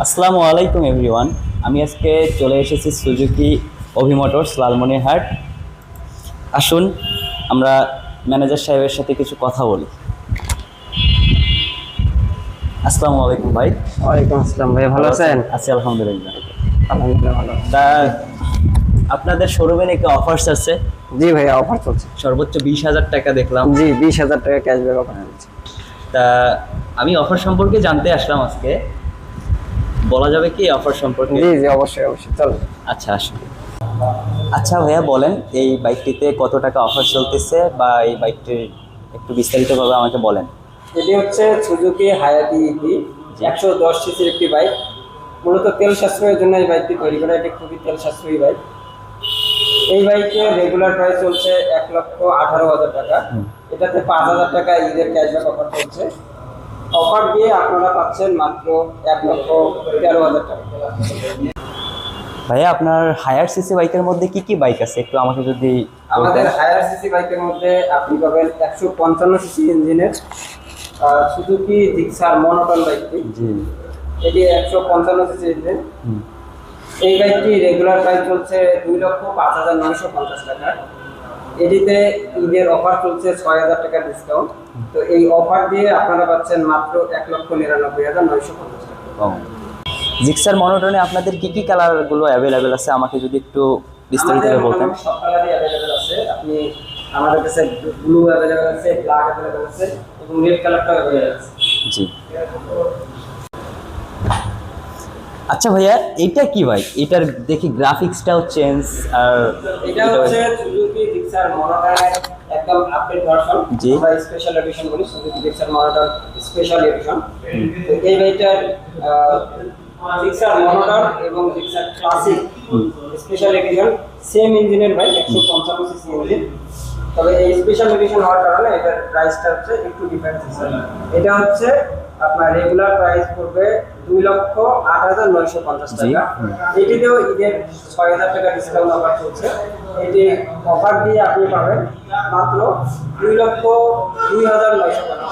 আসসালামু আলাইকুম এভরিওয়ান। আমি আজকে চলে এসেছি সুজুকি অভিমোটরস লালমনিরহাট। আসুন আমরা ম্যানেজার সাহেবের সাথে কিছু কথা বলি। আসসালামু আলাইকুম ভাই। ওয়ালাইকুম আসসালাম ভাই, ভালো আছেন? আছি আলহামদুলিল্লাহ। আলহামদুলিল্লাহ ভালো। তা আপনাদের শোরুমে নাকি অফার্স আছে? জি ভাইয়া, অফার চলছে। সর্বোচ্চ 20,000 টাকা দেখলাম। জি, 20,000 টাকা ক্যাশব্যাক অফার চলছে। তা আমি অফার সম্পর্কে জানতে আসলাম আজকে। বলা যাবে কি অফার সম্পর্কে? জি জি, অবশ্যই অবশ্যই, চলুন। আচ্ছা আসুন। আচ্ছা ভাইয়া বলেন, এই বাইকটিতে কত টাকা অফার চলতেছে বা এই বাইকটির একটু বিস্তারিতভাবে আমাকে বলেন। এটি হচ্ছে সুজুকি হায়াতি ইভি, 110 সিসির একটি বাইক। মূলত তেল সাশ্রয়ের জন্য এই বাইকটি তৈরি করা। এটি খুবই তেল সাশ্রয়ী বাইক। এই বাইকের রেগুলার প্রাইস চলছে 1,18,000 টাকা। এটাতে 5,000 টাকা ঈদের ক্যাশব্যাক অফার চলছে। অফার দিয়ে আপনারা পাচ্ছেন মাত্র 1,13,000 টাকা। ভাইয়া আপনার হায়ার সিসি বাইকের মধ্যে কি কি বাইক আছে একটু আমাকে যদি আমাদের বলতেন। হায়ার সিসি বাইকের মধ্যে আপনি পাবেন 155 সিসি ইঞ্জিনের সুজুকি জিক্সার মনোটন বাইকটি। জি। এটি 155 সিসি ইঞ্জিন। হুম। এই বাইকটি রেগুলার প্রাইস চলছে 2,05,950 টাকা। এটিতে ঈদের অফার চলছে 6,000 টাকা ডিসকাউন্ট। তো এই অফার দিয়ে আপনারা পাচ্ছেন মাত্র 1,99,950 টাকা। জিক্সার মনোটনে আপনাদের কি কি কালারগুলো অ্যাভেলেবেল আছে আমাকে যদি একটু বিস্তারিতভাবে বলতেন। আমাদের সব কালারই অ্যাভেলেবেল আছে। আপনি আমাদের কাছে ব্লু অ্যাভেলেবেল আছে, ব্ল্যাক অ্যাভেলেবেল আছে এবং রেড কালারটাও অ্যাভেলেবেল আছে। জি। আচ্ছা ভাইয়া এটা কি বাইক? এটার দেখি গ্রাফিক্সটাও চেঞ্জ আর এটা হচ্ছে সুজুকি জিক্সার মনোটনের একদম আপডেট ভার্সন। জি। আমরা স্পেশাল এডিশন বলি, Suzuki Gixxer monotone special edition. তো এই বাইকটার জিক্সার মনোটন এবং Gixxer classic special edition same ইঞ্জিনের বাইক, 155 সিসি ইঞ্জিন। তবে এই স্পেশাল এডিশন হওয়ার কারণে এটার প্রাইসটা হচ্ছে একটু ডিফারেন্স আছে। এটা হচ্ছে আপনার রেগুলার প্রাইস পড়বে 2,08,950 টাকা। এটিতেও ঈদের 6,000 টাকা ডিসকাউন্ট অফার চলছে। এটি অফার দিয়ে আপনি পাবেন মাত্র 2,02,950 টাকা।